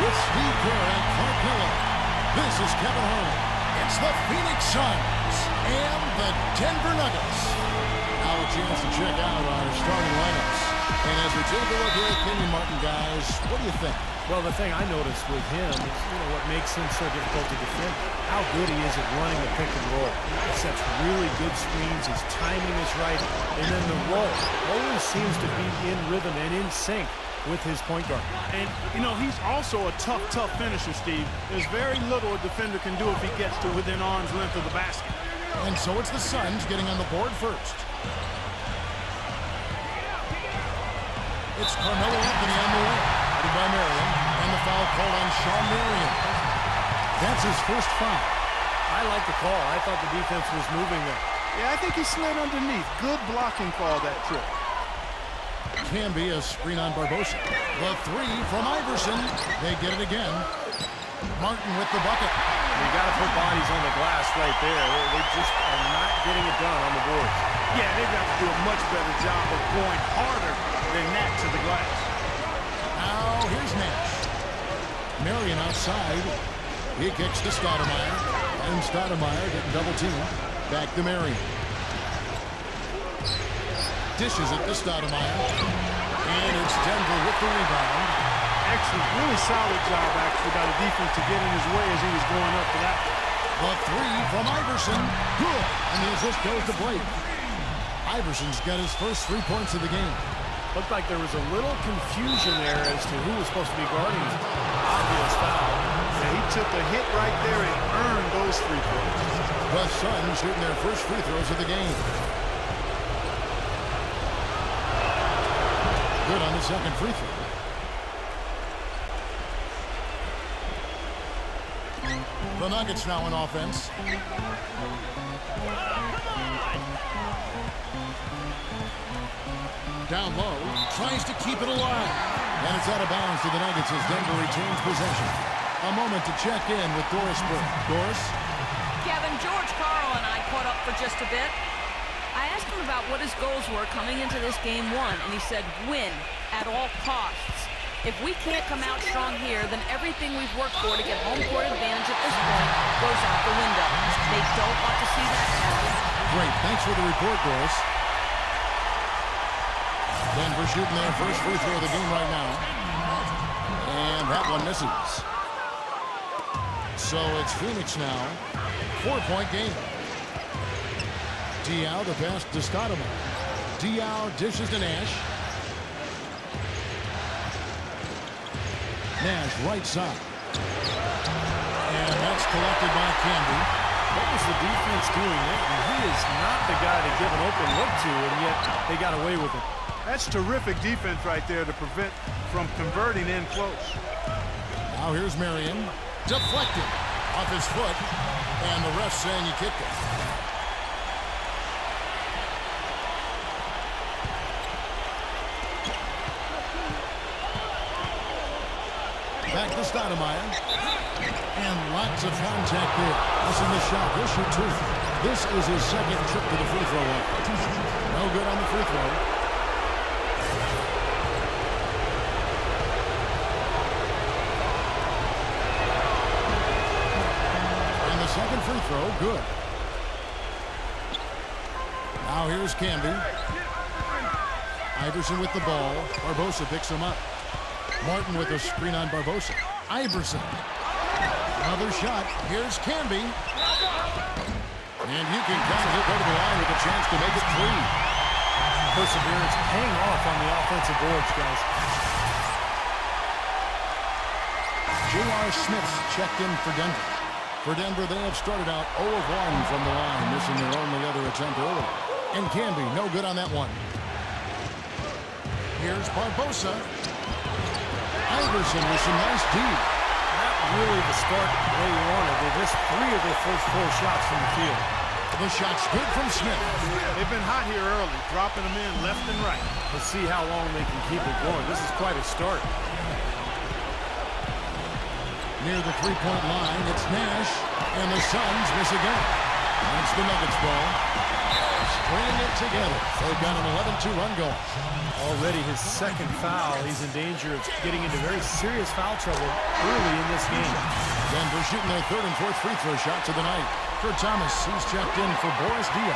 with Steve Kerr and Clark Miller. This is Kevin Harlan. It's the Phoenix Suns and the Denver Nuggets. Now a chance to check out our starting lineups. And as we take a look here at Kenyon Martin, guys, what do you think? Well, the thing I noticed with him is, what makes him so difficult to defend, how good he is at running the pick and roll. He sets really good screens, his timing is right, and then the roll always seems to be in rhythm and in sync with his point guard. And, he's also a tough finisher, Steve. There's very little a defender can do if he gets to within arm's length of the basket. And so it's the Suns getting on the board first. It's Carmelo Anthony on the way. Headed by Marion. And the foul called on Sean Marion. That's his first foul. I like the call. I thought the defense was moving there. Yeah, I think he slid underneath. Good blocking call that trip. Can be a screen on Barbosa. The three from Iverson. They get it again. Martin with the bucket. You got to put bodies on the glass right there. They just are not getting it done on the boards. Yeah, they've got to do a much better job of going harder than that to the glass. Now here's Nash. Marion outside. He kicks to Stoudemire. And Stoudemire getting double teamed. Back to Marion. Dishes it to Stoudemire. And it's Denver with the rebound. Excellent, really solid job actually by the defense to get in his way as he was going up for that. The three from Iverson. Good. And the assist goes to Blake. Iverson's got his first 3 points of the game. Looked like there was a little confusion there as to who was supposed to be guarding him. Obvious foul. Yeah, he took a hit right there and earned those 3 points. The Suns shooting their first free throws of the game. Good on the second free throw. The Nuggets now on offense. Down low, tries to keep it alive. And it's out of bounds to the Nuggets as Denver retains possession. A moment to check in with Doris Burke. Doris? Kevin, George Karl and I caught up for just a bit. I asked him about what his goals were coming into this game one, and he said win at all costs. If we can't come out strong here, then everything we've worked for to get home court advantage at this point goes out the window. They don't want to see that happen. Great. Thanks for the report, Doris. Denver shooting their first free throw of the game right now. And that one misses. So it's Phoenix now. 4-point game. Diaw the pass to Stoudemire. Diaw dishes to Nash. Nash right side. And that's collected by Canby. What was the defense doing there? He is not the guy to give an open look to, and yet they got away with it. That's terrific defense right there to prevent from converting in close. Now here's Marion. Deflected off his foot. And the ref saying he kicked it. Back to Stoudemire. And lots of contact there. Missing the shot. He'll shoot two. This is his second trip to the free throw line. No good on the free throw. And the second free throw, good. Now here's Canby. Iverson with the ball. Barbosa picks him up. Martin with a screen on Barbosa. Iverson. Another shot. Here's Canby. And you can count it. Go to the line with a chance to make it three. Perseverance paying off on the offensive boards, guys. J.R. Smith's checked in for Denver. For Denver, they have started out 0 of 1 from the line, missing their only other attempt earlier. And Canby, no good on that one. Here's Barbosa. Iverson with some nice D. Not really the start they wanted. They missed 3 of their first 4 shots from the field. The shot's good from Smith. They've been hot here early, dropping them in left and right. Let's see how long they can keep it going. This is quite a start. Near the three-point line, it's Nash, and the Suns miss again. That's the Nuggets ball. Stringing it together. They've got an 11-2 run going. Already his second foul. He's in danger of getting into very serious foul trouble early in this game. Denver shooting their third and fourth free throw shots of the night. For Thomas, he's checked in for Boris Diaw.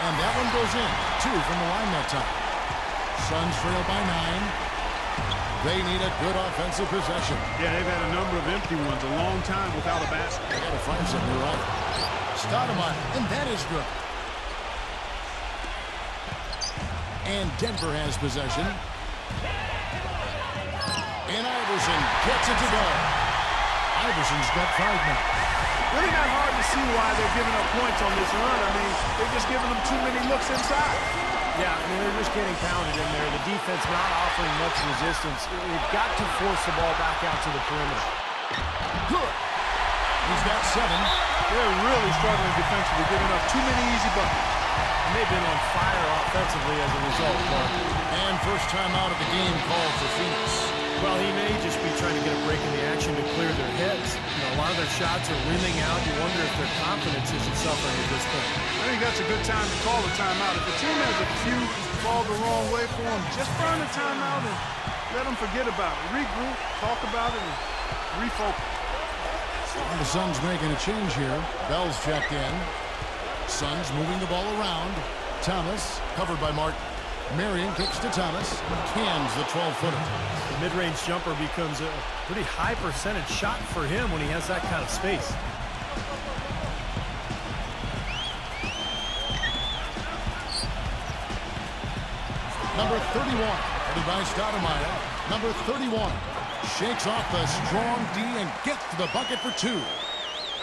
And that one goes in. 2 from the line that time. Suns trail by 9. They need a good offensive possession. Yeah, they've had a number of empty ones, a long time without a basket. They got to find something right. Stoudemire, and that is good. And Denver has possession. And Iverson gets it to go. Iverson's got 5 now. Really not hard to see why they're giving up points on this run. I mean, they're just giving them too many looks inside. Yeah, I mean, they're just getting pounded in there. The defense not offering much resistance. They've got to force the ball back out to the perimeter. Good. He's got 7. They're really struggling defensively, giving up too many easy buckets. And they've been on fire offensively as a result, Mark. And first time out of the game called for Phoenix. Well, he may just be trying to get a break in the action to clear their heads. You know, a lot of their shots are rimming out. You wonder if their confidence isn't suffering at this point. I think that's a good time to call a timeout. If the team has a few fall the wrong way for them, just burn the timeout and let them forget about it. Regroup, talk about it, and refocus. And the Suns making a change here. Bell's checked in. Suns moving the ball around. Thomas covered by Martin. Marion kicks to Thomas. Cans the 12-footer. The mid-range jumper becomes a pretty high percentage shot for him when he has that kind of space. Number 31, headed by Stoudemire. Number 31 shakes off the strong D and gets to the bucket for 2.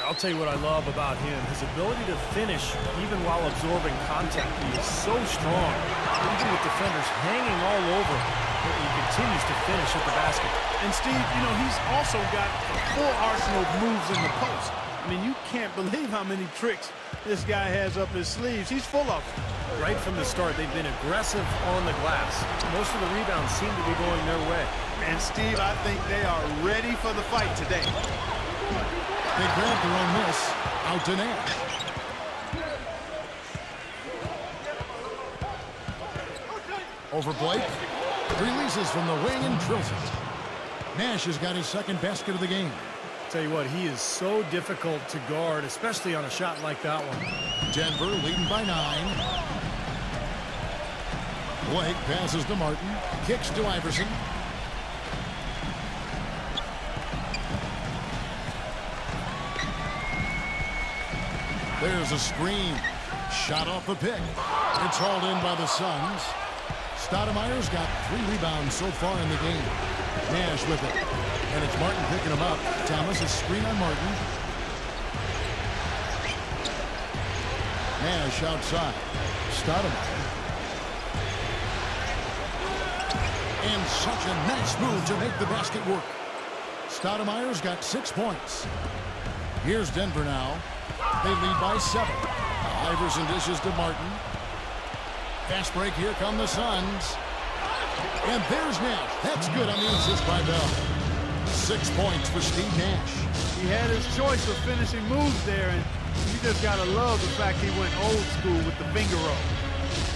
I'll tell you what I love about him. His ability to finish even while absorbing contact. He is so strong. Even with defenders hanging all over him, he continues to finish at the basket. And Steve, you know, he's also got a full arsenal of moves in the post. I mean, you can't believe how many tricks this guy has up his sleeves. He's full of them. Right from the start, they've been aggressive on the glass. Most of the rebounds seem to be going their way. And Steve, I think they are ready for the fight today. They grab their own miss. Out to Nash. Over Blake. Releases from the wing and drills it. Nash has got his second basket of the game. Tell you what, he is so difficult to guard, especially on a shot like that one. Denver leading by 9. Blake passes to Martin. Kicks to Iverson. There's a screen. Shot off the pick. It's hauled in by the Suns. Stoudemire's got 3 rebounds so far in the game. Nash with it. And it's Martin picking him up. Thomas is screen on Martin. Nash outside. Stoudemire. And such a nice move to make the basket work. Stoudemire's got 6 points. Here's Denver now. They lead by 7. Iverson dishes to Martin. Fast break. Here come the Suns. And there's Nash. That's good on the assist by Bell. 6 points for Steve Nash. He had his choice of finishing moves there, and you just got to love the fact he went old school with the finger roll.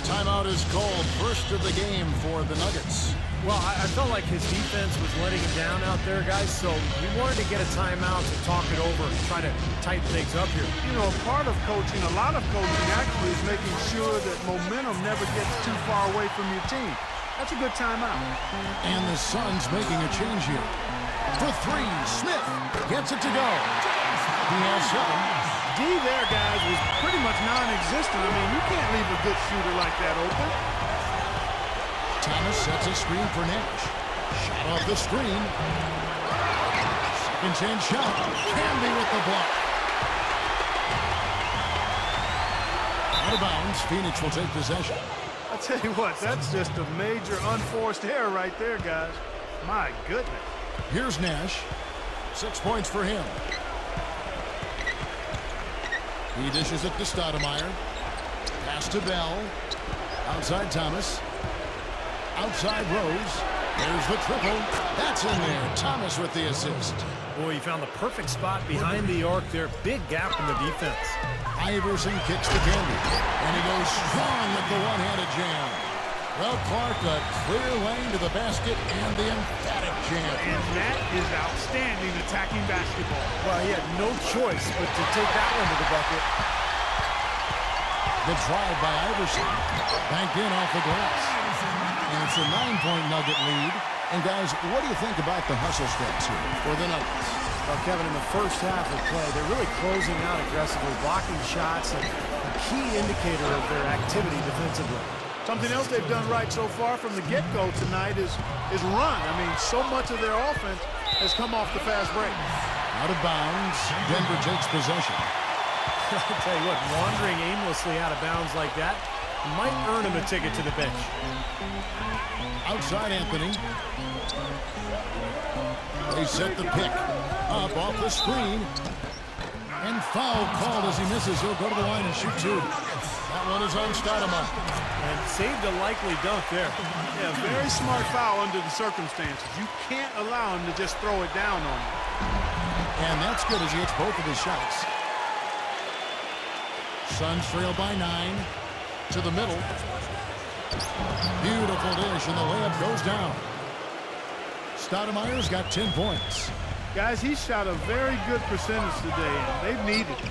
Timeout is called. First of the game for the Nuggets. Well, I felt like his defense was letting him down out there, guys, so we wanted to get a timeout to talk it over and try to tighten things up here. You know, part of coaching, a lot of coaching actually is making sure that momentum never gets too far away from your team. That's a good timeout. And the Suns making a change here. For 3, Smith gets it to go. He has 7. D there, guys, was pretty much non-existent. I mean, you can't leave a good shooter like that open. Thomas sets a screen for Nash. Shot off the screen. Second chance shot. Canby with the block. Out of bounds. Phoenix will take possession. I tell you what, that's just a major unforced error right there, guys. My goodness. Here's Nash. 6 points for him. He dishes it to Stoudemire. Pass to Bell. Outside Thomas. Outside Rose. There's the triple. That's in there. Thomas with the assist. Boy, he found the perfect spot behind the arc there. Big gap in the defense. Iverson kicks to Candy. And he goes strong with the one-handed jam. Well, Clark, a clear lane to the basket and the emphatic jam. And that is outstanding attacking basketball. Well, he had no choice but to take that one to the bucket. The drive by Iverson. Banked in off the glass. And it's a 9-point Nugget lead. And, guys, what do you think about the hustle steps here for the Nuggets? Well, Kevin, in the first half of play, they're really closing out aggressively, blocking shots, and a key indicator of their activity defensively. Something else they've done right so far from the get-go tonight is run. I mean, so much of their offense has come off the fast break. Out of bounds. Denver takes possession. I'll tell you what, wandering aimlessly out of bounds like that might earn him a ticket to the bench. Outside Anthony. They set the pick. Up off the screen. And foul called as he misses. He'll go to the line and shoot two. That one is on Stoudemire. And saved a likely dunk there. Yeah, very smart foul under the circumstances. You can't allow him to just throw it down on you. And that's good as he hits both of his shots. Suns trail by 9. To the middle. Beautiful dish, and the layup goes down. Stoudemire's got 10 points. Guys, he shot a very good percentage today, and they've needed it.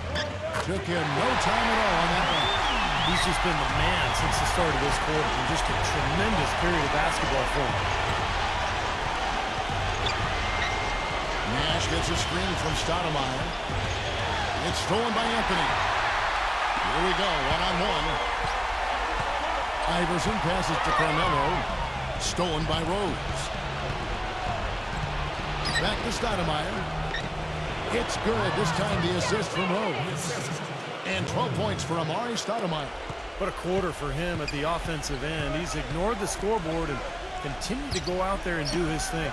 Took him no time at all on that one. He's just been the man since the start of this quarter. And just a tremendous period of basketball for him. Nash gets a screen from Stoudemire. It's stolen by Anthony. Here we go, one-on-one. Iverson passes to Carmelo. Stolen by Rose. Back to Stoudemire. It's good. This time the assist from Rose. And 12 points for Amari Stoudemire. What a quarter for him at the offensive end. He's ignored the scoreboard and continued to go out there and do his thing.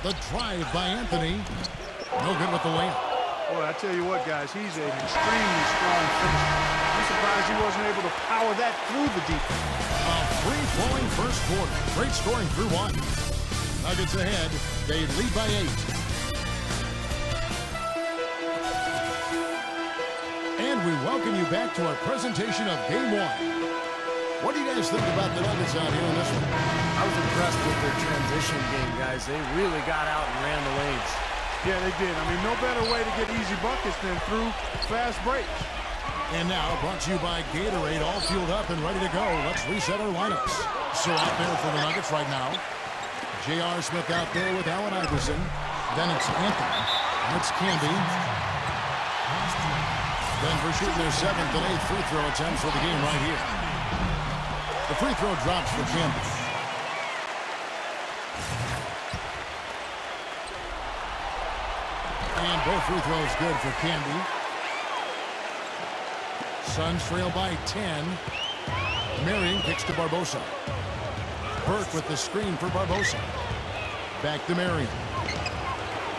The drive by Anthony. No good with the layup. Boy, I tell you what, guys, he's an extremely strong finisher. I'm surprised he wasn't able to power that through the defense. A free-flowing first quarter. Great scoring through one. Nuggets ahead. They lead by 8. And we welcome you back to our presentation of Game 1. What do you guys think about the Nuggets out here in this one? I was impressed with their transition game, guys. They really got out and ran the lanes. Yeah, they did. I mean, no better way to get easy buckets than through fast breaks. And now, brought to you by Gatorade, all fueled up and ready to go. Let's reset our lineups. So out there for the Nuggets right now, J.R. Smith out there with Allen Iverson. Then it's Anthony. It's Candy. Denver shooting their 7th and 8th free throw attempts for the game right here. The free throw drops for Candy. And both free throws good for Candy. Suns trail by 10. Marion kicks to Barbosa. Burke with the screen for Barbosa. Back to Marion.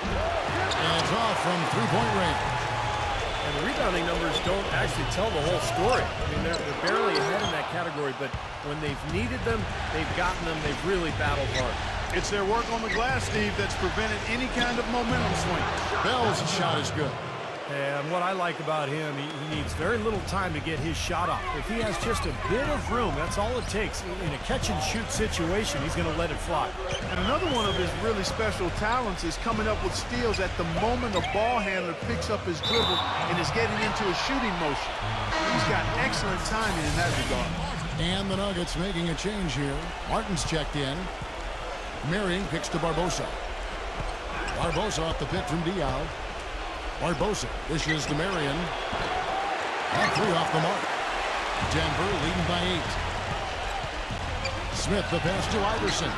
And it's off from three-point range. And the rebounding numbers don't actually tell the whole story. I mean, they're barely ahead in that category, but when they've needed them, they've gotten them. They've really battled hard. It's their work on the glass, Steve, that's prevented any kind of momentum swing. Bell's shot is good. And what I like about him, he needs very little time to get his shot off. If he has just a bit of room, that's all it takes. In a catch-and-shoot situation, he's going to let it fly. And another one of his really special talents is coming up with steals at the moment a ball handler picks up his dribble and is getting into a shooting motion. He's got excellent timing in that regard. And the Nuggets making a change here. Martin's checked in. Marion kicks to Barbosa. Barbosa off the pick from Diaw. Barbosa dishes to Marion. And 3 off the mark. Denver leading by 8. Smith the pass to Iverson.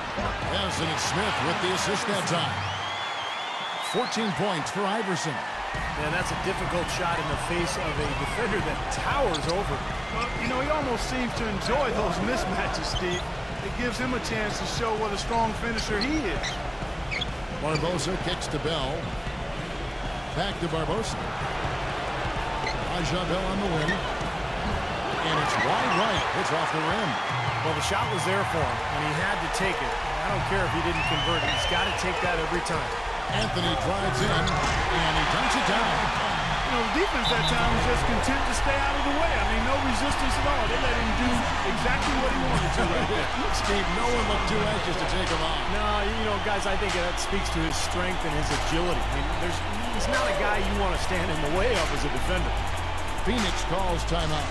Yes, and it's Smith with the assist that time. 14 points for Iverson. And that's a difficult shot in the face of a defender that towers over. Well, you know, he almost seems to enjoy those mismatches, Steve. It gives him a chance to show what a strong finisher he is. Barbosa kicks to Bell. Back to Barbosa. Bell on the wing. And it's wide right. It's off the rim. Well, the shot was there for him, and he had to take it. I don't care if he didn't convert it. He's got to take that every time. Anthony drives in, and he dunks it down. You know, the defense that time was just content to stay out of the way. I mean, no resistance at all. They let him do exactly what he wanted to right there. Steve, no one looked too anxious to take him on. No, you know, guys, I think that speaks to his strength and his agility. I mean, he's not a guy you want to stand in the way of as a defender. Phoenix calls timeout.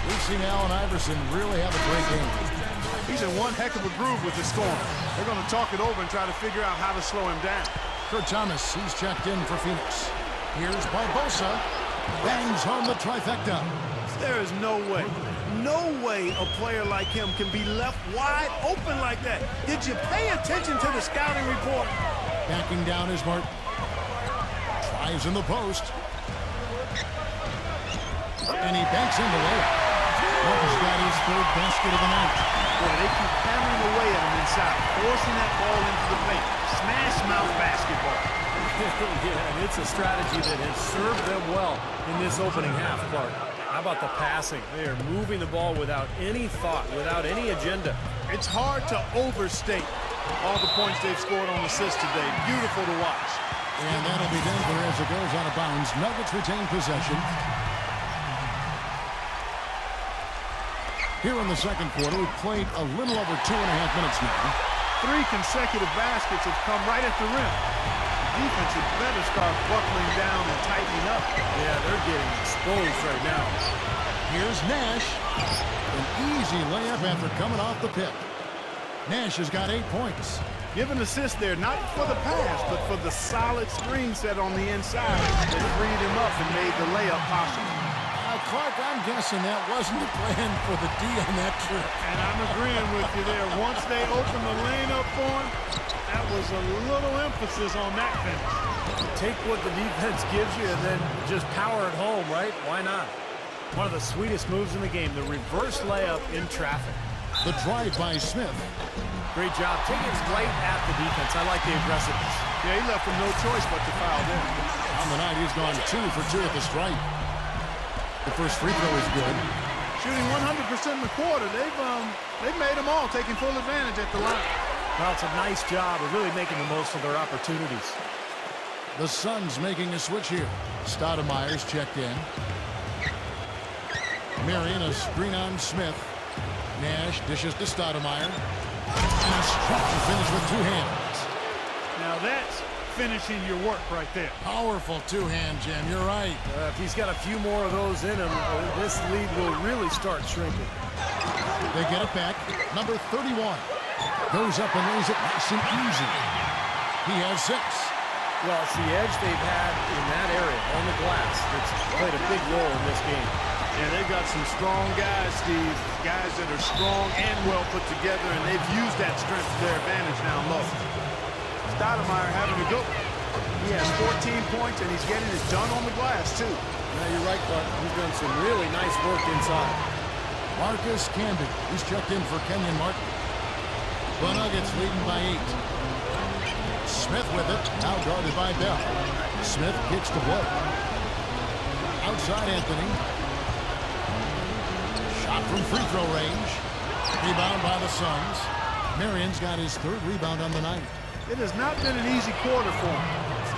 We've seen Allen Iverson really have a great game. He's in one heck of a groove with the scoring. They're going to talk it over and try to figure out how to slow him down. Kurt Thomas, he's checked in for Phoenix. Here's Barbosa. Bangs home the trifecta. There is no way a player like him can be left wide open like that. Did you pay attention to the scouting report? Backing down is Martin. Tries in the post. And he banks in the layup. Martin's got his third basket of the night. Boy, they keep hammering away at him inside, forcing that ball into the paint. Smash mouth basketball. Yeah, and it's a strategy that has served them well in this opening half, Clark. How about the passing? They are moving the ball without any thought, without any agenda. It's hard to overstate all the points they've scored on assists today. Beautiful to watch. And that'll be Denver as it goes out of bounds. Nuggets retain possession. Here in the second quarter, we've played a little over 2.5 minutes now. 3 consecutive baskets have come right at the rim. Defense had better start buckling down and tightening up. Yeah, they're getting exposed right now. Here's Nash. An easy layup after coming off the pick. Nash has got 8 points. Give an assist there, not for the pass, but for the solid screen set on the inside that freed him up and made the layup possible. Clark, I'm guessing that wasn't the plan for the D on that trip. And I'm agreeing with you there. Once they opened the lane up for him, that was a little emphasis on that finish. Take what the defense gives you and then just power it home, right? Why not? One of the sweetest moves in the game, the reverse layup in traffic. The drive by Smith. Great job. Taking it right at the defense. I like the aggressiveness. Yeah, he left him no choice but to foul there. On the night, he's gone 2 for 2 at the stripe. The first free throw is good. Shooting 100% in the quarter. They've made them all, taking full advantage at the line. Well, it's a nice job of really making the most of their opportunities. The Suns making a switch here. Stoudemire's checked in. Marion, a screen on Smith. Nash dishes to Stoudemire. And a structure finish with 2 hands. Now that's finishing your work right there. Powerful 2-hand jam, you're right. If he's got a few more of those in him, this lead will really start shrinking. They get it back. Number 31 goes up and lays it nice and easy. He has 6. Well, it's the edge they've had in that area on the glass that's played a big role in this game. Yeah, they've got some strong guys, Steve. Guys that are strong and well put together, and they've used that strength to their advantage down low. Stoudemire having a good. He has 14 points, and he's getting it done on the glass, too. Now, you're right, Clark. He's done some really nice work inside. Marcus Camby, he's checked in for Kenyon Martin. The Nuggets leading by 8. Smith with it, now guarded by Bell. Smith kicks the blow. Outside Anthony. Shot from free throw range. Rebound by the Suns. Marion's got his 3rd rebound on the night. It has not been an easy quarter for him,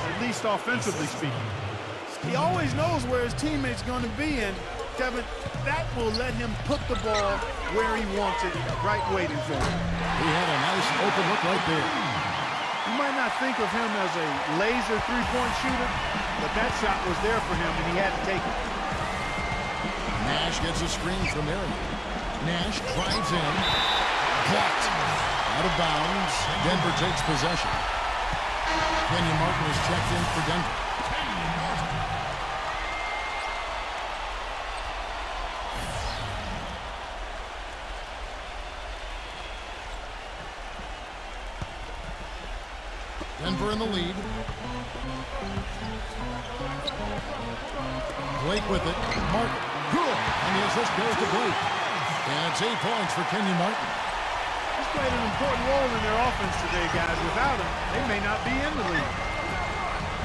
at least offensively speaking. He always knows where his teammate's going to be, and Kevin, that will let him put the ball where he wants it, right waiting for him. He had a nice open look right there. You might not think of him as a laser three-point shooter, but that shot was there for him, and he had to take it. Nash gets a screen from Marion. Nash drives in. Blocked. Out of bounds. Denver takes possession. Kenyon Martin is checked in for Denver. Denver in the lead. Blake with it. Martin. Good. And the assist goes to Blake. And it's 8 points for Kenyon Martin. He's played an important role in their offense today, guys. Without him, they may not be in the league.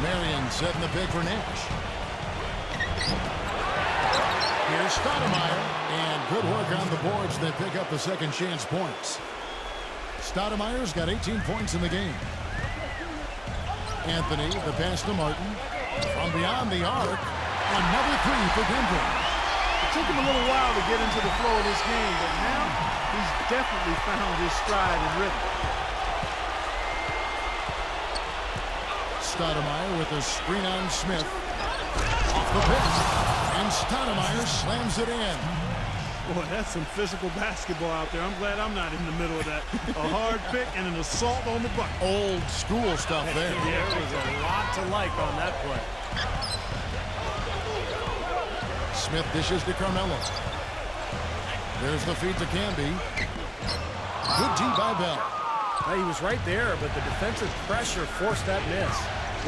Marion setting the pick for Nash. Here's Stoudemire. And good work on the boards. They pick up the second chance points. Stoudemire's got 18 points in the game. Anthony, the pass to Martin. From beyond the arc, another three for Denver. It took him a little while to get into the flow of this game, but now he's definitely found his stride and rhythm. Stoudemire with a screen on Smith. Off the pick. And Stoudemire slams it in. Boy, that's some physical basketball out there. I'm glad I'm not in the middle of that. A hard pick and an assault on the bucket. Old school stuff there. Yeah, there was a lot to like on that play. Smith dishes to Carmelo. There's the feed to Camby. Good D by Bell. He was right there, but the defensive pressure forced that miss.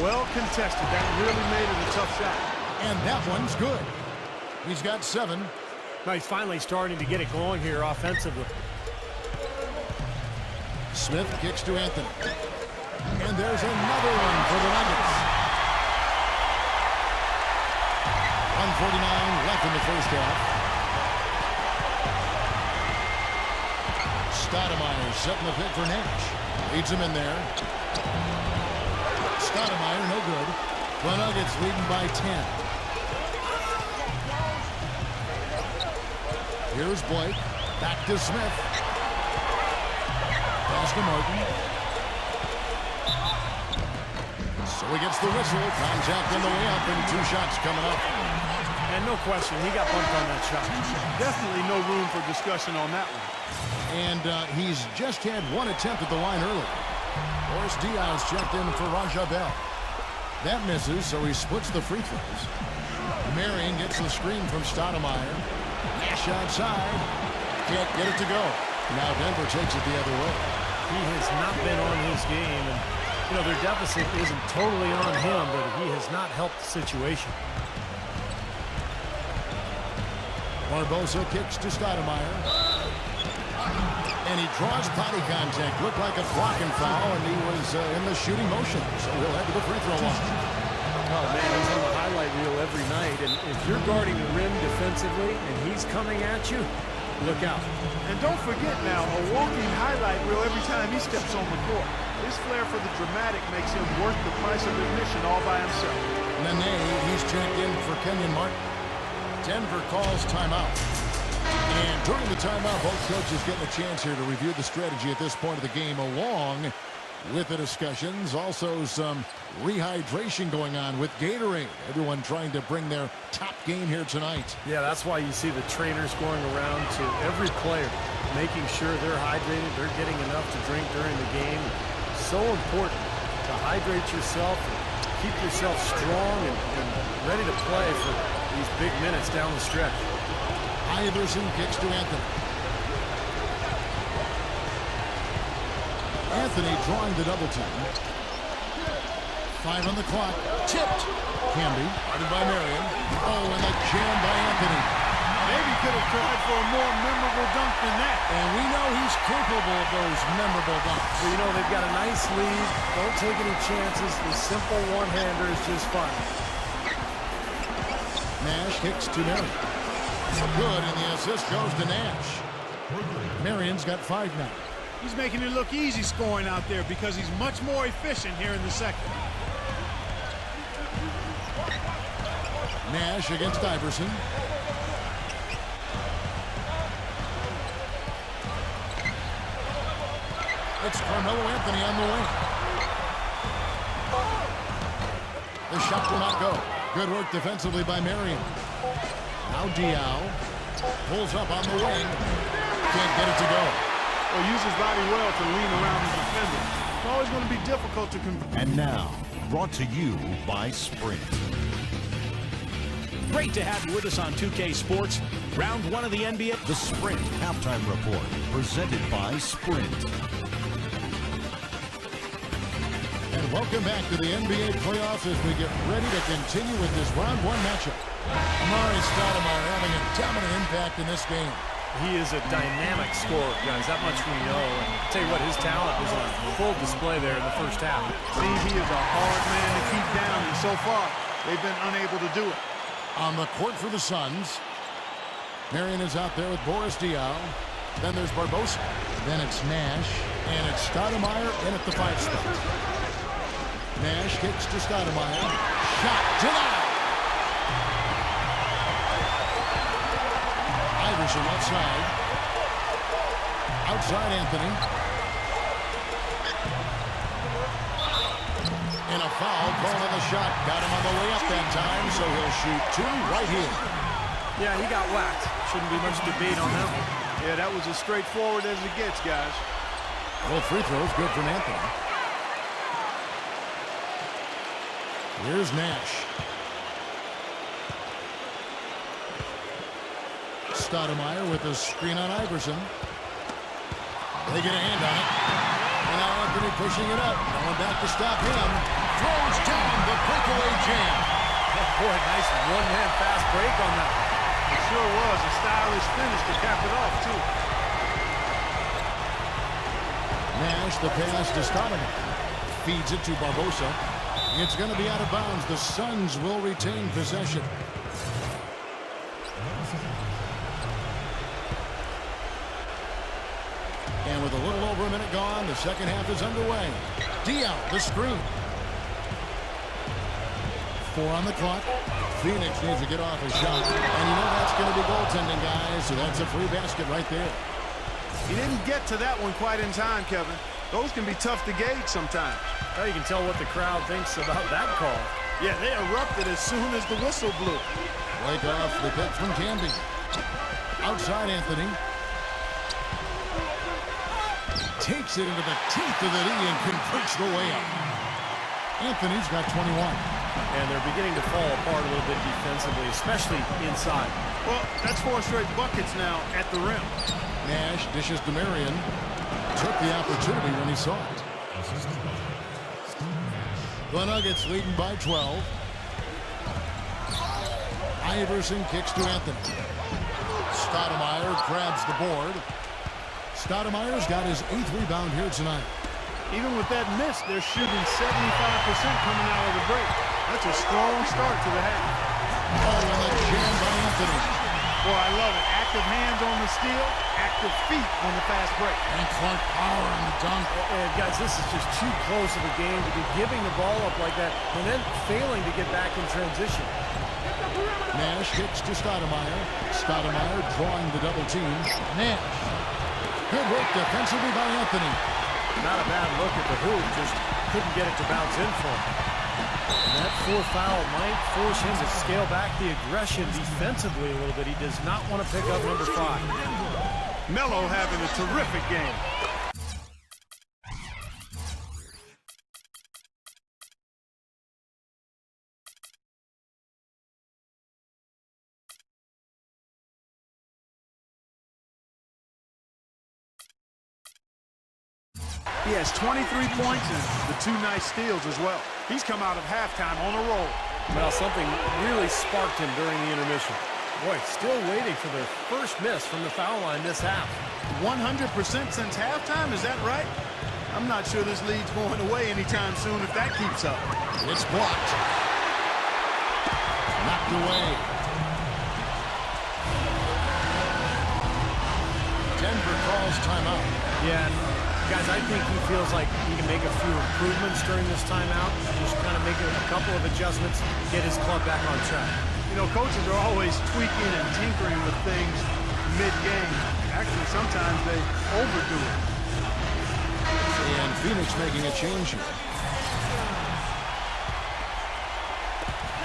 Well contested. That really made it a tough shot. And that one's good. He's got 7. Now he's finally starting to get it going here offensively. Smith kicks to Anthony. And there's another one for the Nuggets. 1:49 left in the first half. Stoudemire setting the pick for Nash. Leads him in there. Stoudemire, no good. The Nuggets leading by 10. Here's Blake. Back to Smith. Pass to Martin. So he gets the whistle. Contact on the way up and 2 shots coming up. And no question, he got bumped on that shot. Definitely no room for discussion on that one. And he's just had 1 attempt at the line early. Boris Diaz checked in for Raja Bell. That misses, so he splits the free throws. Marion gets the screen from Stoudemire. Nash outside. Can't get it to go. Now Denver takes it the other way. He has not been on his game. And, you know, their deficit isn't totally on him, but he has not helped the situation. Barbosa kicks to Stoudemire. And he draws body contact. Looked like a blocking foul, and he was in the shooting motion. So he'll head to the free throw line. Oh, man, he's on the highlight reel every night. And if you're guarding the rim defensively and he's coming at you, look out. And don't forget now, a walking highlight reel every time he steps on the court. His flair for the dramatic makes him worth the price of admission all by himself. Nene, he's checked in for Kenyon Martin. Denver calls timeout. And during the timeout, both coaches getting a chance here to review the strategy at this point of the game, along with the discussions. Also some rehydration going on with Gatorade. Everyone trying to bring their top game here tonight. Yeah, that's why you see the trainers going around to every player, making sure they're hydrated, they're getting enough to drink during the game. So important to hydrate yourself, and keep yourself strong and ready to play for these big minutes down the stretch. Iverson kicks to Anthony. Anthony drawing the double team. 5 on the clock. Tipped. Camby, guarded by Marion. Oh, and the jam by Anthony. Maybe could have tried for a more memorable dunk than that. And we know he's capable of those memorable dunks. Well, you know, they've got a nice lead. Don't take any chances. The simple one-hander is just fine. Nash kicks to Marion. Good, and the assist goes to Nash. Marion's got 5 now. He's making it look easy scoring out there because he's much more efficient here in the second. Nash against Iverson. It's Carmelo Anthony on the wing. The shot will not go. Good work defensively by Marion. Now Diao pulls up on the wing. Can't get it to go. Well, use his body well to lean around the defender. It's always going to be difficult to convert. And now, brought to you by Sprint. Great to have you with us on 2K Sports. Round 1 of the NBA. The Sprint Halftime Report, presented by Sprint. And welcome back to the NBA playoffs as we get ready to continue with this round 1 matchup. Amari Stoudemire having a dominant impact in this game. He is a dynamic scorer, guys. That much we know. And I'll tell you what, his talent was on full display there in the first half. Steve, he is a hard man to keep down, and so far, they've been unable to do it. On the court for the Suns, Marion is out there with Boris Diaw. Then there's Barbosa. Then it's Nash, and it's Stoudemire in at the 5 spot. Nash kicks to Stoudemire. Shot denied. Iverson outside. Outside Anthony. And a foul called on the shot. Got him on the way up that time, so he'll shoot 2 right here. Yeah, he got whacked. Shouldn't be much debate on that one. Yeah, that was as straightforward as it gets, guys. Both free throws good from Anthony. Here's Nash. Stoudemire with a screen on Iverson. They get a hand on it. And now Anthony pushing it up. Going back to stop him. Throws down the breakaway jam. Oh, boy, nice one-hand fast break on that. It sure was a stylish finish to cap it off, too. Nash, the pass to Stoudemire. Feeds it to Barbosa. It's going to be out of bounds. The Suns will retain possession. And with a little over a minute gone, the second half is underway. Dion, the screen. 4 on the clock. Phoenix needs to get off a shot. And you know that's going to be goaltending, guys. So that's a free basket right there. He didn't get to that one quite in time, Kevin. Those can be tough to gauge sometimes. Well, you can tell what the crowd thinks about that call. Yeah, they erupted as soon as the whistle blew. Break off the pick from Canby. Outside Anthony. Takes it into the teeth of the D and completes the layup. Anthony's got 21. And they're beginning to fall apart a little bit defensively, especially inside. Well, that's 4 straight buckets now at the rim. Nash dishes to Marion. Took the opportunity when he saw it. The Nuggets leading by 12. Iverson kicks to Anthony. Stoudemire grabs the board. Stoudemire's got his 8th rebound here tonight. Even with that miss, they're shooting 75% coming out of the break. That's a strong start to the half. Oh, and the jam by Anthony. Boy, I love it. Active hands on the steal, active feet on the fast break. And Clark power on the dunk. And guys, this is just too close of a game to be giving the ball up like that and then failing to get back in transition. Nash hits to Stoudemire. Stoudemire drawing the double team. Nash. Good work defensively by Anthony. Not a bad look at the hoop, just couldn't get it to bounce in for him. And that 4th foul might force him to scale back the aggression defensively a little bit. He does not want to pick up number 5. Melo having a terrific game. He has 23 points and the 2 nice steals as well. He's come out of halftime on a roll. Well, something really sparked him during the intermission. Boy, still waiting for their first miss from the foul line this half. 100% since halftime, is that right? I'm not sure this lead's going away anytime soon if that keeps up. It's blocked. Knocked away. Denver calls timeout. Yeah, guys, I think he feels like he can make a few improvements during this timeout. Just kind of make a couple of adjustments, get his club back on track. You know, coaches are always tweaking and tinkering with things mid-game. Actually, sometimes they overdo it. And Phoenix making a change here.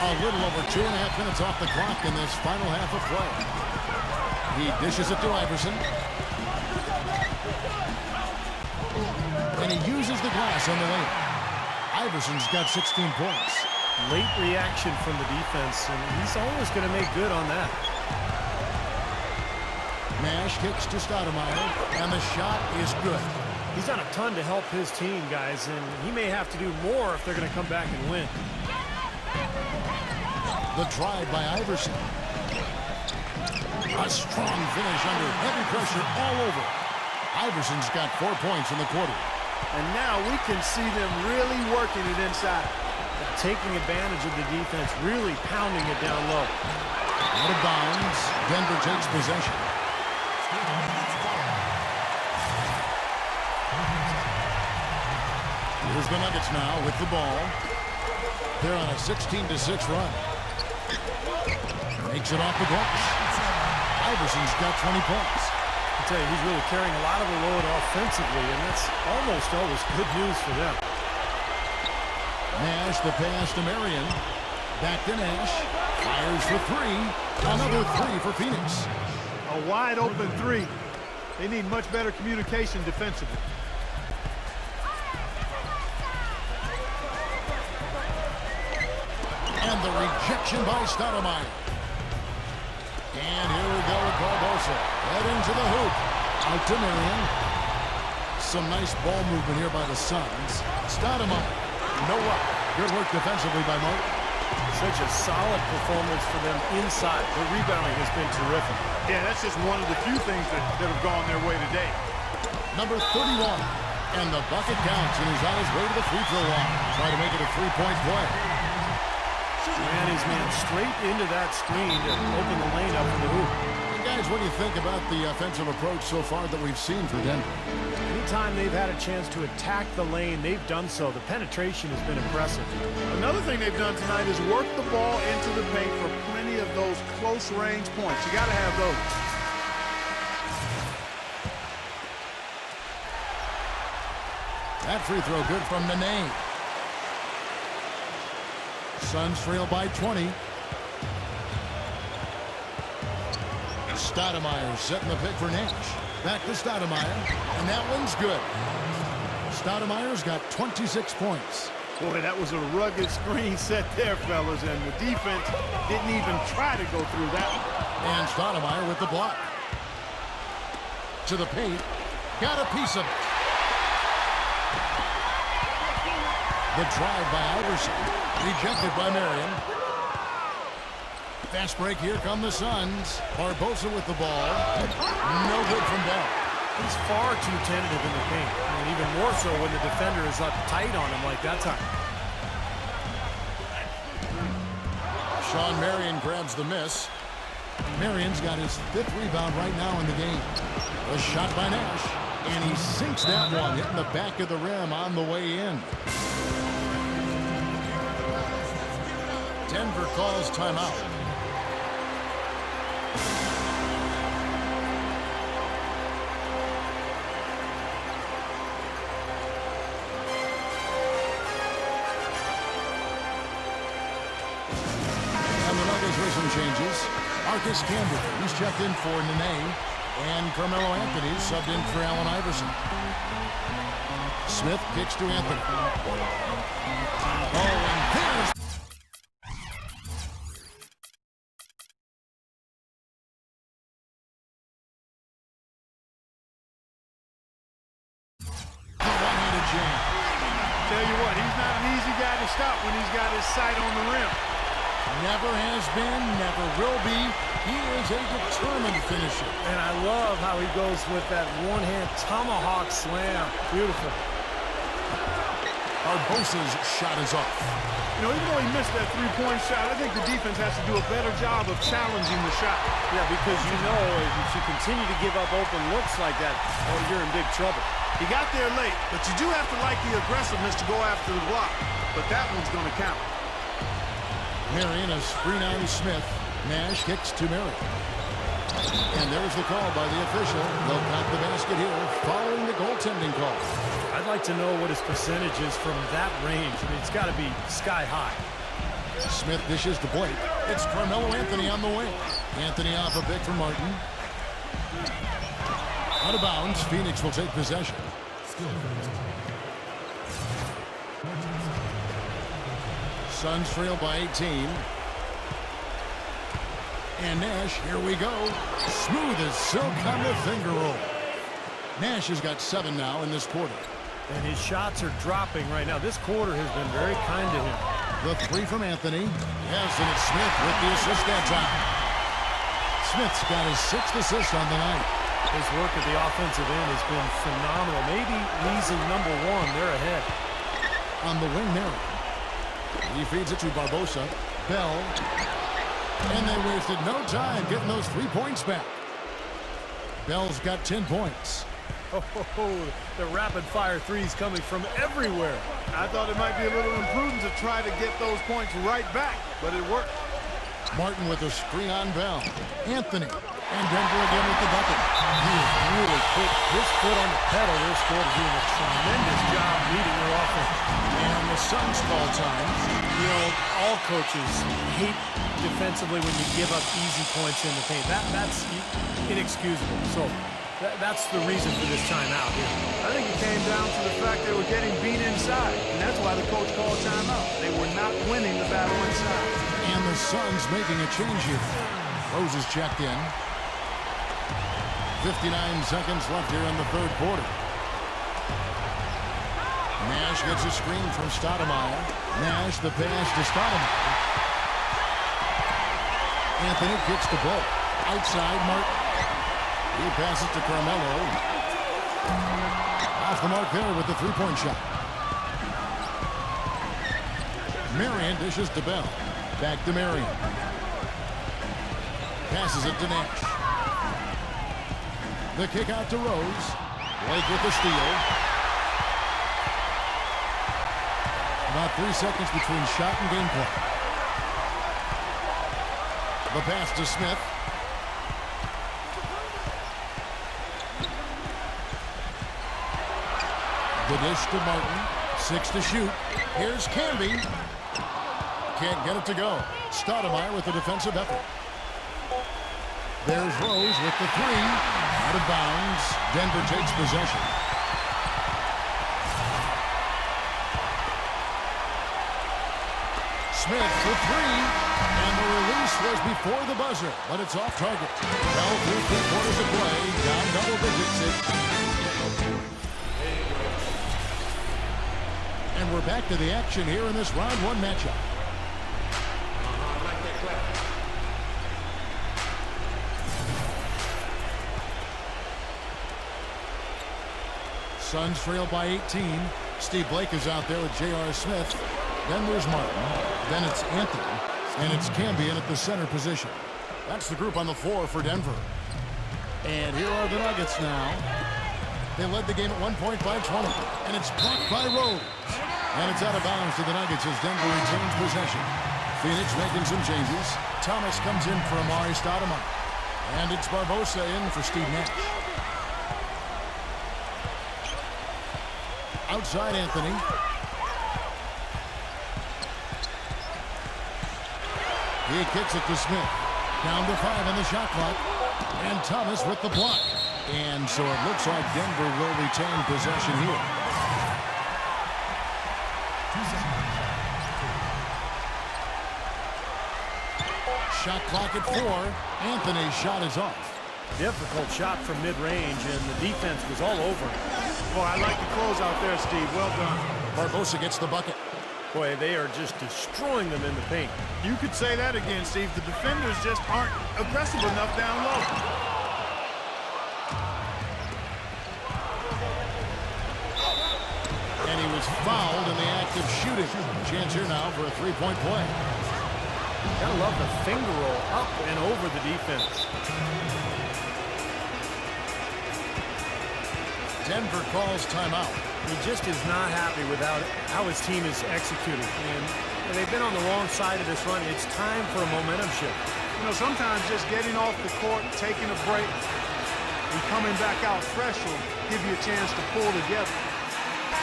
A little over 2.5 minutes off the clock in this final half of play. He dishes it to Iverson. And he uses the glass on the layup. Iverson's got 16 points. Late reaction from the defense, and he's always going to make good on that. Nash kicks to Stoudemire, and the shot is good. He's done a ton to help his team, guys, and he may have to do more if they're going to come back and win. The drive by Iverson. A strong finish under heavy pressure all over. Iverson's got 4 points in the quarter. And now we can see them really working it inside. Taking advantage of the defense, really pounding it down low. Out of bounds. Denver takes possession. Here's the Nuggets now with the ball. They're on a 16-6 run. Makes it off the glass. Iverson's got 20 points. I tell you, he's really carrying a lot of the load offensively, and that's almost always good news for them. Nash, the pass to Marion. Back to Nash. Fires for three. Another three for Phoenix. A wide open three. They need much better communication defensively. And the rejection by Stoudemire. And here we go with Barbosa. Heading to the hoop. Out to Marion. Some nice ball movement here by the Suns. Stoudemire. No up. Good work defensively by Mark. Such a solid performance for them inside. The rebounding has been terrific. Yeah, that's just one of the few things that have gone their way today. Number 31. And the bucket counts, and he's on his way to the free throw line. Trying to make it a three-point play. And he's man straight into that screen to open the lane up for the hoop. And guys, what do you think about the offensive approach so far that we've seen for Denver? Anytime they've had a chance to attack the lane, they've done so. The penetration has been impressive. Another thing they've done tonight is work the ball into the paint for plenty of those close-range points. You got to have those. That free throw good from Nene. Suns trail by 20. Stoudemire setting the pick for Nash. Back to Stoudemire, and that one's good. Stoudemire's got 26 points. Boy, that was a rugged screen set there, fellas, and the defense didn't even try to go through that one. And Stoudemire with the block. To the paint. Got a piece of it. The drive by Iverson. Rejected by Marion. Fast break. Here come the Suns. Barbosa with the ball. No good from Bell. He's far too tentative in the paint. And even more so when the defender is up tight on him like that time. Sean Marion grabs the miss. Marion's got his 5th rebound right now in the game. A shot by Nash. And he sinks that one, hitting the back of the rim on the way in. Denver calls timeout. And the Nuggets with some changes. Marcus Camby, he's checked in for Nene. And Carmelo Anthony subbed in for Allen Iverson. Smith kicks to Anthony. Oh, and there's... Tell you what, he's not an easy guy to stop when he's got his sight on the rim. Never has been, never will be. He is a determined finisher. And I love how he goes with that one-hand tomahawk slam. Beautiful. Barbosa's shot is off. You know, even though he missed that three-point shot, I think the defense has to do a better job of challenging the shot. Yeah, because you know if you continue to give up open looks like that, oh, you're in big trouble. He got there late, but you do have to like the aggressiveness to go after the block. But that one's going to count. Marion, a screen on Smith. Nash kicks to Marion. And there's the call by the official. They'll count the basket here following the goaltending call. I'd like to know what his percentage is from that range. I mean, it's got to be sky high. Smith dishes to Blake. It's Carmelo Anthony on the wing. Anthony off a pick from Martin. Out of bounds. Phoenix will take possession. Suns trail by 18. And Nash, here we go. Smooth as silk on the finger roll. Nash has got 7 now in this quarter. And his shots are dropping right now. This quarter has been very kind to him. The 3 from Anthony. Yes, and it's Smith with the assist that time. Smith's got his 6th assist on the night. His work at the offensive end has been phenomenal. Maybe easily number 1. They're ahead. On the wing there. He feeds it to Barbosa. Bell. And they wasted no time getting those 3 points back. Bell's got 10 points. The rapid-fire threes coming from everywhere. I thought it might be a little imprudent to try to get those points right back, but it worked. Martin with a screen on Bell. Anthony. And Denver again with the bucket. He has really put his foot on the pedal. Their squad is doing a tremendous job leading their offense. And the Suns call time. You know, all coaches hate defensively when you give up easy points in the paint. That's inexcusable. So that's the reason for this timeout here. I think it came down to the fact they were getting beat inside, and that's why the coach called timeout. They were not winning the battle inside. And the Suns making a change here. Rose is checked in. 59 seconds left here in the third quarter. Nash gets a screen from Stoudemire. Nash the pass to Stoudemire. Anthony kicks the ball. Outside Martin. He passes to Carmelo. Off the mark there with the three-point shot. Marion dishes to Bell. Back to Marion. Passes it to Nash. The kick out to Rose. Blake with the steal. About 3 seconds between shot and game clock. The pass to Smith. The dish to Martin. 6 to shoot. Here's Camby. Can't get it to go. Stoudemire with the defensive effort. There's Rose with the three. Out of bounds. Denver takes possession. Smith for three. And the release was before the buzzer, but it's off target. Well, through 3 quarters of play. Down double digits. And we're back to the action here in this round one matchup. Suns trail by 18. Steve Blake is out there with J.R. Smith. Then there's Martin. Then it's Anthony. And it's Camby in at the center position. That's the group on the floor for Denver. And here are the Nuggets now. They led the game at 1 point by 20. And it's blocked by Rose. And it's out of bounds to the Nuggets as Denver retains possession. Phoenix making some changes. Thomas comes in for Amari Stoudemire. And it's Barbosa in for Steve Nash. Outside Anthony. He kicks it to Smith. Down to 5 on the shot clock. And Thomas with the block. And so it looks like Denver will retain possession here. Shot clock at 4. Anthony's shot is off. Difficult shot from mid-range, and the defense was all over. Boy, I like the closeout there, Steve. Well done. Barbosa gets the bucket. Boy, they are just destroying them in the paint. You could say that again, Steve. The defenders just aren't aggressive enough down low. And he was fouled in the act of shooting. Chance here now for a three-point play. Gotta love the finger roll up and over the defense. Denver calls timeout. He just is not happy with how his team is executing. And they've been on the wrong side of this run. It's time for a momentum shift. You know, sometimes just getting off the court, taking a break, and coming back out fresh will give you a chance to pull together.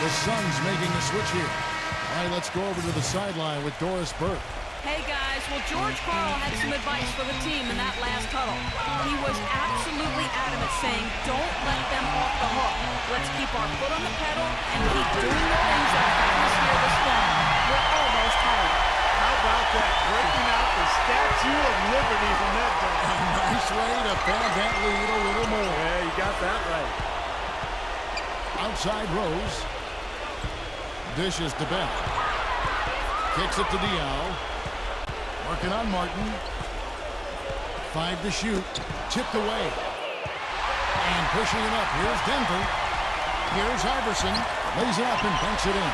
The Suns making a switch here. All right, let's go over to the sideline with Doris Burke. Hey, guys. Well, George Karl had some advice for the team in that last huddle. He was absolutely adamant, saying, don't let them off the hook. Let's keep our foot on the pedal and keep doing the things that have gotten us here this far. We're almost home. How about that? Breaking out the Statue of Liberty from that dunk. Nice way to pad that lead a little more. Yeah, you got that right. Outside Rose. Dishes to Bell. Kicks it to Diallo. Working on Martin. 5 to shoot. Tipped away. And pushing it up. Here's Denver. Here's Iverson. Lays it up and banks it in.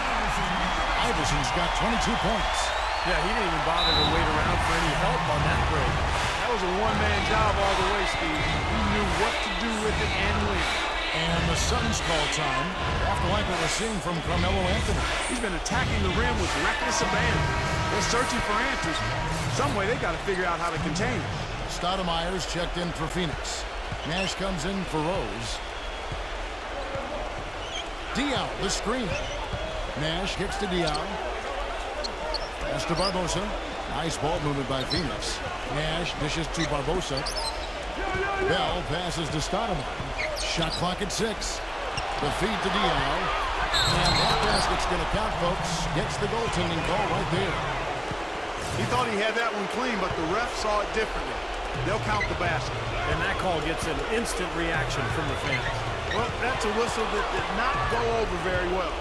Iverson's got 22 points. Yeah, he didn't even bother to wait around for any help on that break. That was a one-man job all the way, Steve. He knew what to do with it and when. And the Suns call time. Often like what we're seeing from Carmelo Anthony. He's been attacking the rim with reckless abandon. They're searching for answers. Some way they got to figure out how to contain it. Stoudemire's checked in for Phoenix. Nash comes in for Rose. Diaw, the screen. Nash kicks to Diaw. Pass to Barbosa. Nice ball movement by Phoenix. Nash dishes to Barbosa. Bell passes to Stoudemire. Shot clock at 6. The feed to Diaw. And that basket's going to count, folks. Gets the goaltending call right there. He thought he had that one clean, but the ref saw it differently. They'll count the basket. And that call gets an instant reaction from the fans. Well, that's a whistle that did not go over very well.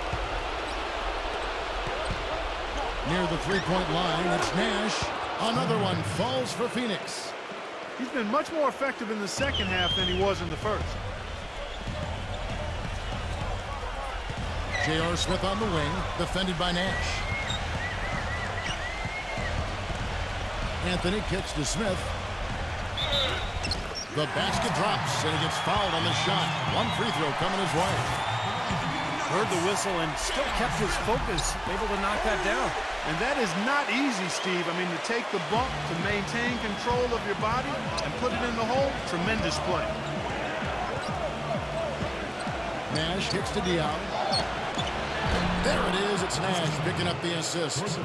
Near the three-point line, it's Nash. Another one falls for Phoenix. He's been much more effective in the second half than he was in the first. J.R. Smith on the wing, defended by Nash. Anthony kicks to Smith. The basket drops, and he gets fouled on the shot. One free throw coming his way. Heard the whistle and still kept his focus, able to knock that down. And that is not easy, Steve. I mean, to take the bump, to maintain control of your body, and put it in the hole, tremendous play. Nash kicks to Diaw. There it is. It's Nash picking up the assist.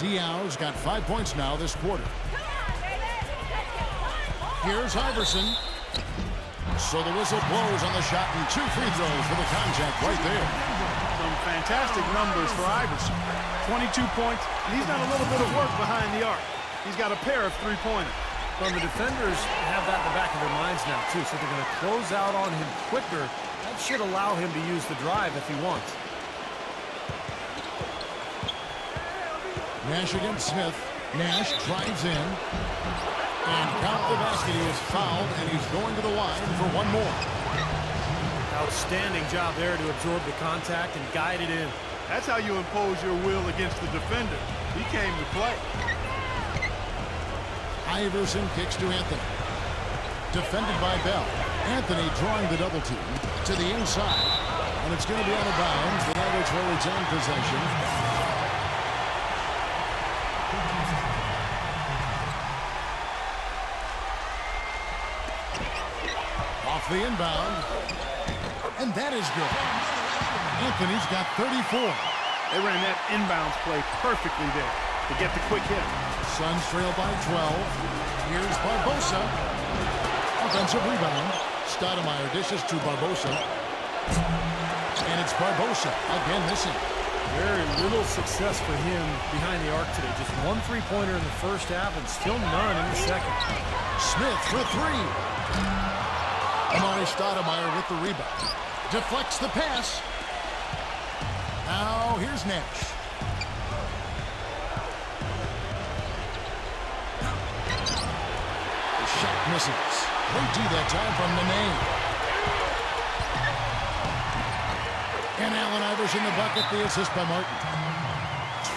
Diaw's got 5 points now this quarter. Here's Iverson. So the whistle blows on the shot, and 2 free throws for the contact right there. Some fantastic numbers for Iverson. 22 points, and he's done a little bit of work behind the arc. He's got a pair of three-pointers. Well, the defenders have that in the back of their minds now, too, so they're going to close out on him quicker. That should allow him to use the drive if he wants. Nash against Smith. Nash drives in. And count the basket. He was fouled, and he's going to the line for one more. Outstanding job there to absorb the contact and guide it in. That's how you impose your will against the defender. He came to play. Iverson kicks to Anthony. Defended by Bell. Anthony drawing the double team to the inside. And it's going to be out of bounds. The Nuggets will retain possession. Off the inbound. And that is good. Anthony's got 34. They ran that inbounds play perfectly there to get the quick hit. Suns trail by 12. Here's Barbosa. Offensive rebound. Stoudemire dishes to Barbosa. And it's Barbosa again missing. Very little success for him behind the arc today. Just 1 3-pointer in the first half and still none in the second. Smith for 3. Amari Stoudemire with the rebound. Deflects the pass. Now here's Nash. The shot misses. Great D that time from Nene. And Allen Iverson the bucket, the assist by Martin.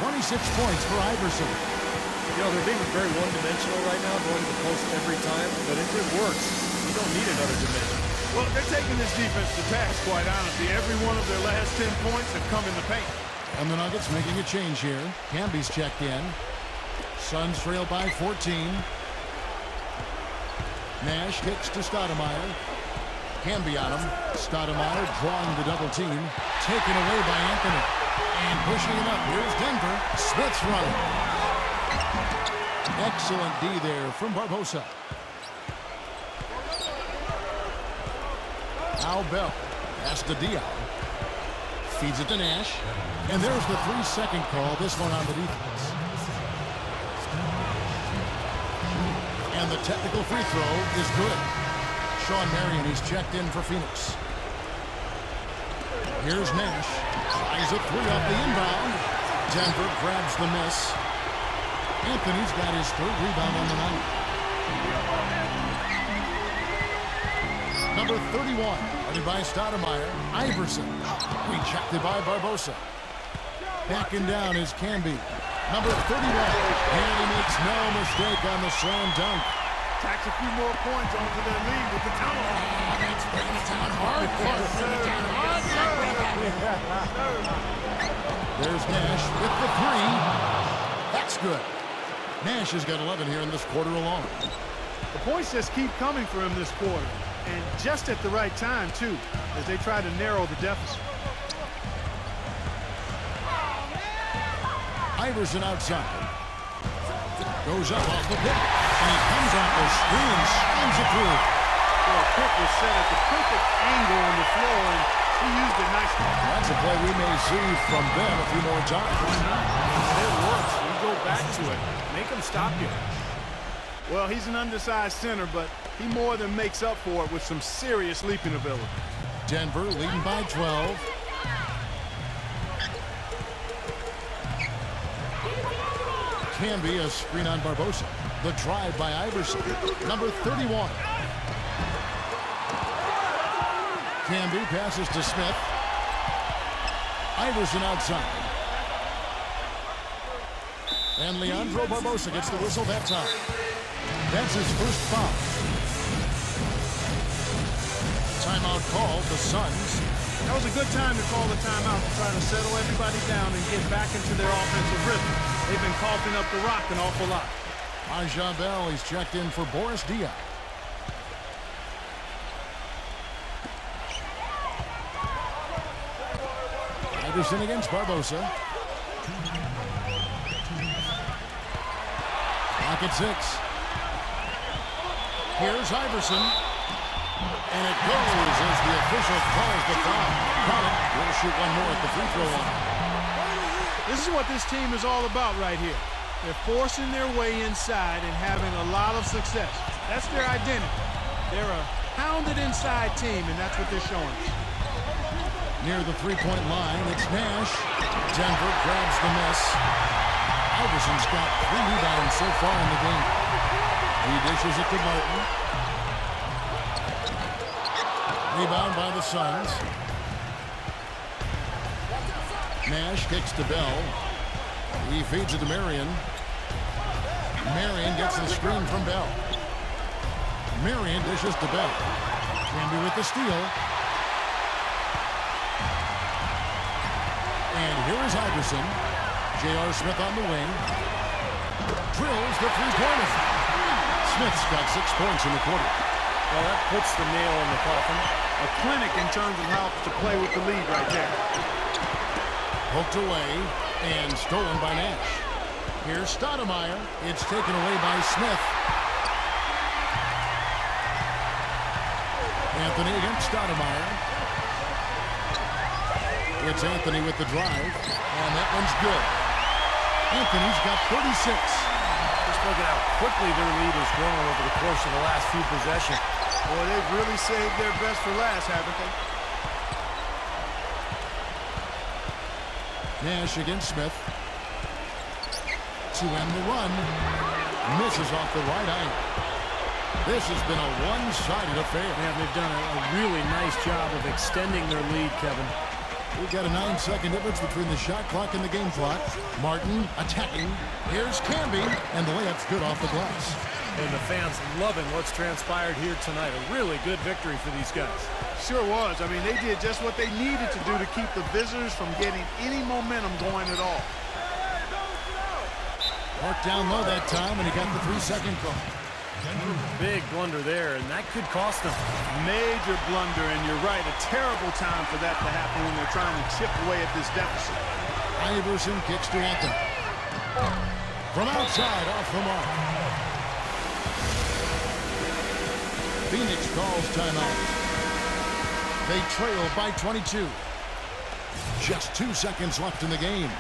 26 points for Iverson. You know, they're being very one-dimensional right now, going to the post every time, but if it works, you don't need another dimension. Well, they're taking this defense to task, quite honestly. Every one of their last 10 points have come in the paint. And the Nuggets making a change here. Camby's checked in. Suns trail by 14. Nash kicks to Stoudemire. Camby on him. Stoudemire drawing the double team. Taken away by Anthony. And pushing it up. Here's Denver. Smith's running. Excellent D there from Barbosa. Now Bell. Pass to Diaw. Feeds it to Nash. And there's the 3-second call. This one on the defense. And the technical free throw is good. Sean Marion, he's checked in for Phoenix. Here's Nash. Tries a 3 off the inbound. Denver grabs the miss. Anthony's got his 3rd rebound on the night. Number 31, running by Stoudemire. Iverson. Rejected by Barbosa. Backing down is Camby. Number 31. And he makes no mistake on the slam dunk. Tacks a few more points onto their lead with the tomahawk. That's bringing it down hard. There's Nash with the three. That's good. Nash has got 11 here in this quarter alone. The points just keep coming for him this quarter, and just at the right time, too, as they try to narrow the deficit. Iverson outside. Goes up off the pick, and he comes off the screen and slams it through. Well, a pick was set at the perfect angle on the floor, and he used it nicely. That's a play we may see from them a few more times. It works. You go back to it. Make him stop you. Well, he's an undersized center, but he more than makes up for it with some serious leaping ability. Denver leading by 12. Can be a screen on Barbosa. The drive by Iverson, number 31. Canby passes to Smith. Iverson outside. And Leandro Barbosa gets the whistle that time. That's his first foul. Timeout called, the Suns. That was a good time to call the timeout to try to settle everybody down and get back into their offensive rhythm. They've been coughing up the rock an awful lot. Aja Bell, he's checked in for Boris Diaw. Iverson against Barbosa. Clock at 6. Here's Iverson. And it goes as the official calls the foul. Collin will shoot one more at the free throw line. This is what this team is all about right here. They're forcing their way inside and having a lot of success. That's their identity. They're a pounded inside team, and that's what they're showing us. Near the three-point line, it's Nash. Denver grabs the miss. Iverson's got 3 rebounds so far in the game. He dishes it to Martin. Rebound by the Suns. Nash kicks to Bell. He feeds it to Marion. Marion gets the screen from Bell. Marion dishes to Bell. Canby with the steal. And here is Iverson. J.R. Smith on the wing. Drills the three-pointer. Smith's got 6 points in the quarter. Well, that puts the nail in the coffin. A clinic in terms of how to play with the lead right there. Poked away and stolen by Nash. Here's Stoudemire. It's taken away by Smith. Anthony against Stoudemire. It's Anthony with the drive, and that one's good. Anthony's got 36. Just look at how quickly their lead has grown over the course of the last few possessions. Boy, they've really saved their best for last, haven't they? Nash against Smith. To end the run. Misses off the right angle. This has been a one-sided affair. Man, they've done a really nice job of extending their lead, Kevin. We've got a 9-second difference between the shot clock and the game clock. Martin attacking. Here's Canby, and the layup's good off the glass. And the fans loving what's transpired here tonight. A really good victory for these guys. Sure was. I mean, they did just what they needed to do to keep the visitors from getting any momentum going at all. Marked down low that time, and he got the 3-second call. Big blunder there, and that could cost them. Major blunder, and you're right, a terrible time for that to happen when they're trying to chip away at this deficit. Iverson kicks to Anthony. From outside, off the mark. Phoenix calls timeout. They trail by 22. Just 2 seconds left in the game.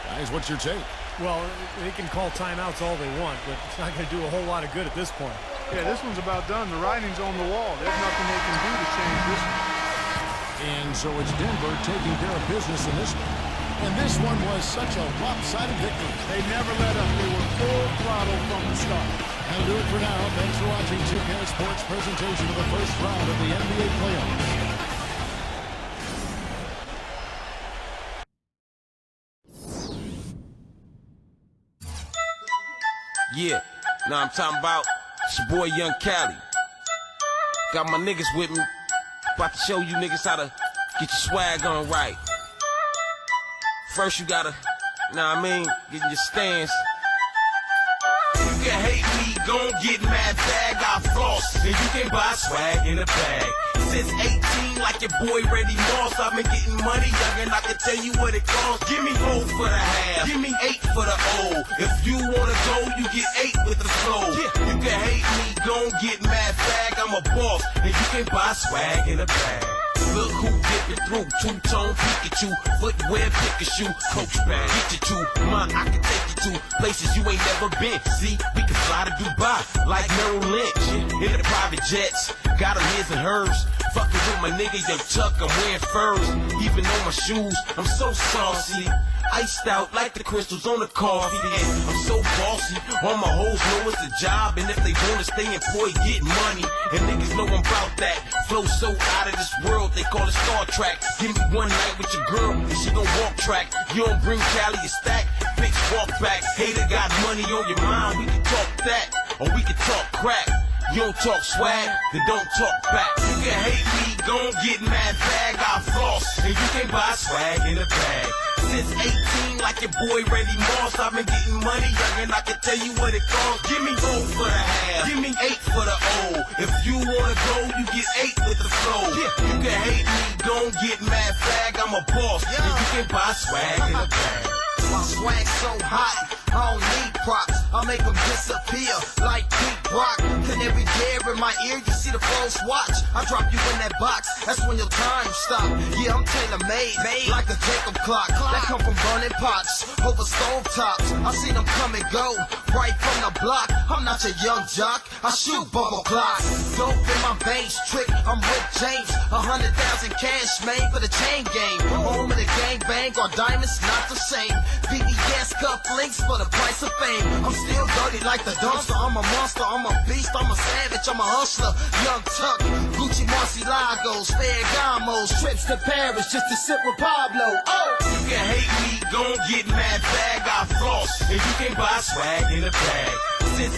Guys, what's your take? Well, they can call timeouts all they want, but it's not going to do a whole lot of good at this point. Yeah, this one's about done. The writing's on the wall. There's nothing they can do to change this one. And so it's Denver taking care of business in this one. And this one was such a lopsided victory. They never let up. They were full throttle from the start. That'll do it for now. Thanks for watching 2K Sports presentation of the first round of the NBA playoffs. Yeah, now I'm talking about It's your boy Young Cali. Got my niggas with me. About to show you niggas how to get your swag on right. First you gotta, know what I mean, get in your stance. You can hate me, gon' get mad, bag, I floss. And you can buy swag in a bag. Since 18, like your boy Reddy Moss, I've been getting money, youngin', I can tell you what it costs. Give me 4 for the half, give me 8 for the O. If you wanna go, you get 8 with the flow. You can hate me, gon' get mad, bag, I'm a boss. And you can buy swag in a bag. Look who dipping through, two-tone Pikachu, footwear, pick a shoe, coach bag, get you to mine, I can take you to places you ain't never been. See, we can fly to Dubai, like Merrill Lynch, in the private jets, got them his and hers. Fucking with my nigga, Young Chuck, I'm wearing furs, even on my shoes, I'm so saucy. Iced out like the crystals on the coffee. And I'm so bossy, all my hoes know it's a job. And if they wanna stay employed, get money. And niggas know I'm about that. Flow so out of this world, they call it Star Trek. Give me one night with your girl, and she gon' walk track. You don't bring Cali a stack, bitch walk back. Hater got money on your mind, we can talk that. Or we can talk crack. You don't talk swag, then don't talk back. You can hate me, gon' get mad, bag, I floss. And you can buy swag in a bag. Since 18, like your boy Reddy Moss, I've been getting money, youngin', I can tell you what it costs. Give me 4 for the half, give me 8 for the O. If you wanna go, you get 8 with the flow. You can hate me, gon' get mad, bag, I'm a boss. And you can buy swag in a bag. My swag so hot, I don't need props. I make them disappear like Pete Rock. Canary gear in my ear, you see the false watch. I drop you in that box, that's when your time stop. Yeah, I'm tailor-made, like a Jacob clock. That come from burning pots, over stove tops. I see them come and go, right from the block. I'm not your young jock, I shoot bubble clocks. Dope in my veins, trick, I'm with James. 100,000 cash made for the chain game. Home of the gang bang, or diamonds, not the same. VVS cufflinks for the price of fame. I'm still dirty like the dumpster. I'm a monster, I'm a beast, I'm a savage, I'm a hustler. Young Tuck, Gucci Marcielagos, Ferragamos, trips to Paris just to sit with Pablo. Oh! You can hate me, gon' get mad, bag, I floss. And you can buy swag in a bag. Since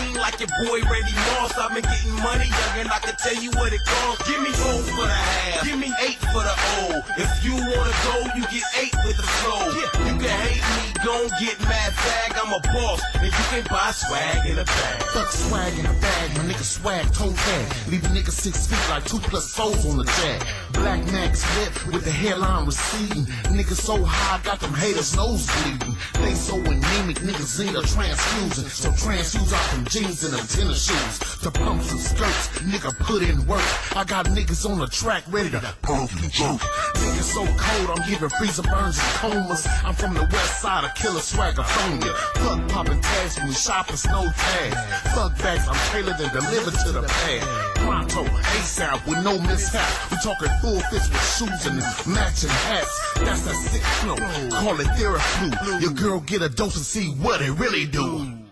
18, like your boy Reddy Moss, I've been getting money, youngin', I can tell you what it costs. Give me 4 for the half, give me 8 for the O. If you wanna go, you get 8 with the flow. You can hate me, gon' get mad, bag, I'm a boss. And you can buy swag in a bag. Fuck swag in a bag, my nigga swag toe tag. Leave a nigga 6 feet like 2 plus 4s on the jag. Black Max lip with the hairline receding. Nigga so high, got them haters nose bleeding. They so anemic, niggas need a transfusion. So transfuse out them jeans and them tennis shoes. To pump some skirts, nigga put in work. I got niggas on the track ready to pump and jerk. Niggas so cold, I'm giving freezer burns and comas. I'm from the west side of Killer Swagophonia. Fuck popping tags from the shoppers, no tags. Fuck bags, I'm tailored and delivered to the pad. Pronto, ASAP with no mishap. We talking full fits with shoes and matching hats. That's that sick flow, call it therapy. Your girl get a dose and see what it really do.